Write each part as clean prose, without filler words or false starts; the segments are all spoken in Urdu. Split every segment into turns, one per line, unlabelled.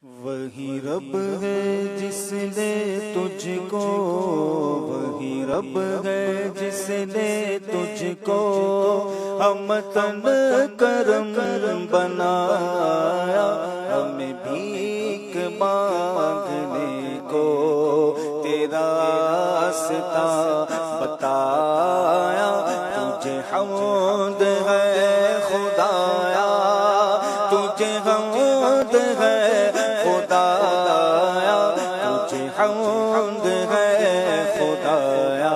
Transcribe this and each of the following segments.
وہی رب ہے جس نے تجھ کو، وہی رب ہے جس نے تجھ کو ہمتن کرم بنایا، ہمیں بھیک مانگنے کو تیرا راستہ بتایا، تجھے حمد ہے خدایا، تجھے حمد ہے خدایا، تجھے حمد ہے خدایا،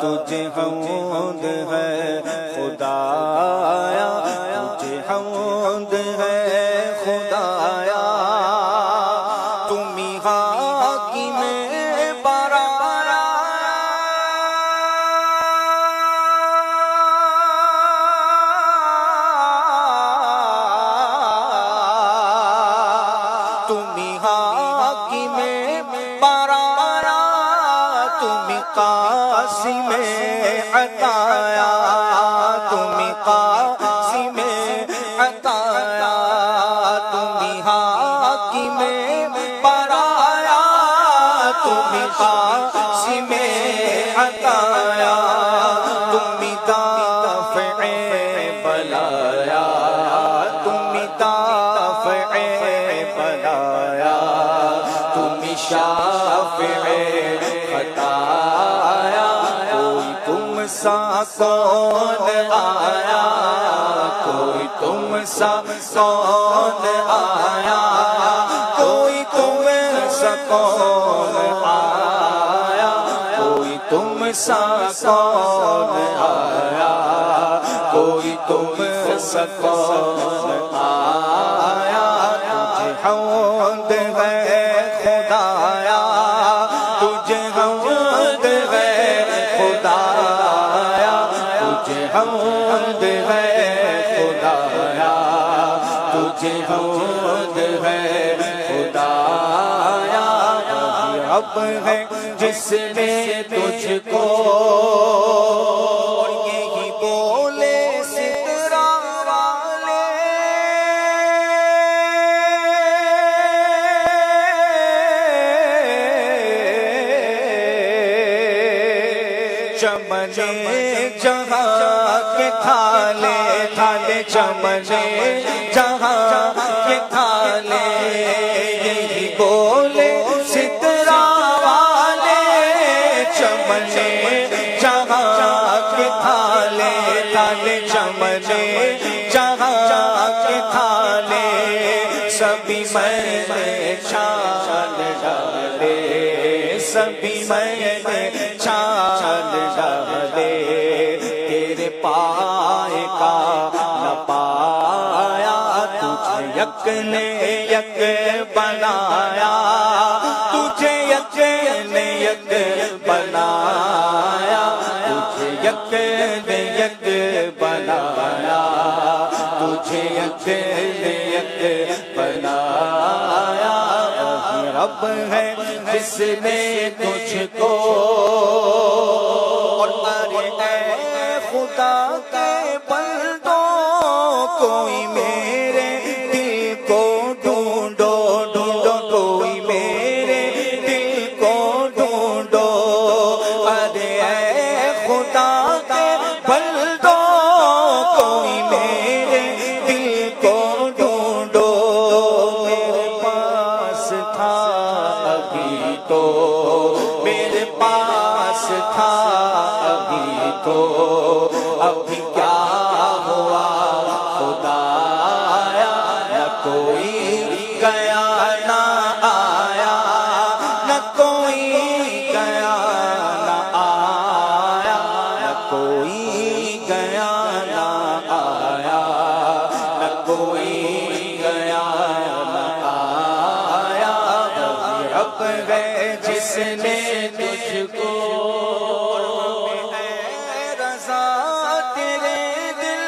تجھے حمد ہے خدایا، تجھے حمد ہے خدایا، تم ہی حاکم برایا، تم ہی حاکم برایا، تم ہی قاسم عطایا، تم ہی قاسم عطایا، تم ہی حاکم برایا، تم ہی قاسم عطایا، تم ہی دافع بلایا، تم ہی دافع بلایا، تم ہی شافع خطایا، کوئی تم سا کون آیا، کوئی تم سا کون آیا، کوئی تم سا کون آیا، کوئی تم سا کون آیا، کوئی تم سا کون آیا، تجھے حمد ہے خدایا، تجھے حمد ہے خدایا، تجھے حمد ہے خدایا، تجھے حمد ہے خدایا، وہی رب ہے جس نے تجھ کو، اور یہی بولے سترہ والے، چمنے جہاں کے تھالے تھالے، چمنے جہاں کے تھالے، یہی بولے سترہ والے، چمنے جہاں کے تھالے تھالے، چمنے جہاں کے تھالے، سبھی میں چھال ڈالے، سبھی میں چھال ڈالے، تیرے پائے کا نہ پایا، تجھے یک نے یک بنایا، تجھے یک نے یک بنایا، تجھے یک نے یک بنایا، تجھے یک نے یک بنایا، وہی رب ہے جس نے تجھ کو، اور ارے اے خدا کے بندوں، کوئی میرے دل کو ڈھونڈو ڈھونڈو، کوئی میرے دل کو ڈھونڈو، ارے اے خدا کے بندوں، کوئی میرے دل کو ڈھونڈو، میرے پاس تھا ابھی تو، میرے پاس تھا ابھی تو، ابھی کیا ہوا خدایا، نہ کوئی گیا نہ آیا، نہ کوئی گیا نہ آیا، نہ کوئی گیا نہ آیا، نہ کوئی گیا نہ آیا، وہی رب ہے جس نے تجھ کو، اے رضا تیرے دل،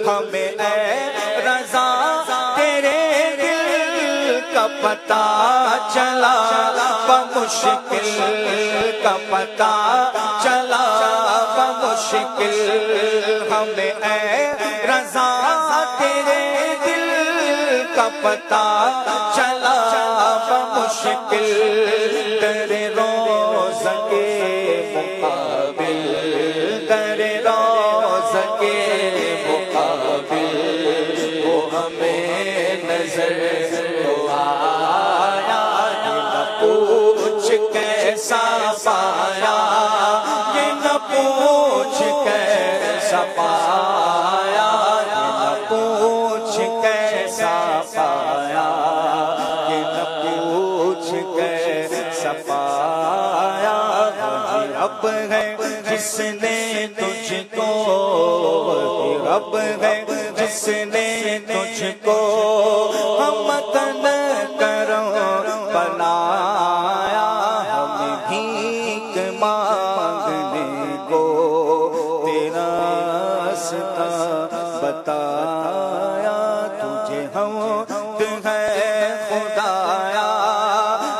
ہمیں اے رضا تیرے دل کا پتہ چلا، بمشکل کا پتہ چلا، بمشکل بمشکل ہمیں اے رضا تیرے دل کا پتہ چلا بمشکل تیرے روز کے مقابل تیرے روز کے مقابل وہ ہمیں نظر تو آیا یہ نہ پوچھ کیسا پایا یہ نہ پوچھ کیسا پایا یہ نہ پوچھ کیسا پایا یہ نہ پوچھ کیسا پایا وہی رب ہے جس نے تجھ کو وہی رب ہے جس نے تجھ کو ہم تن کرم بنایا ہمیں بھیک مانگنے کو تیرا راستہ بتایا تجھے حمد ہے خدایا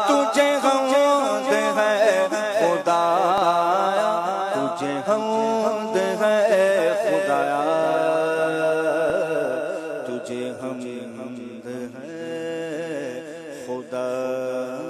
تجھے حمد ہے خدایا تجھے حمد ہے خدایا تجھے حمد ہے خدایا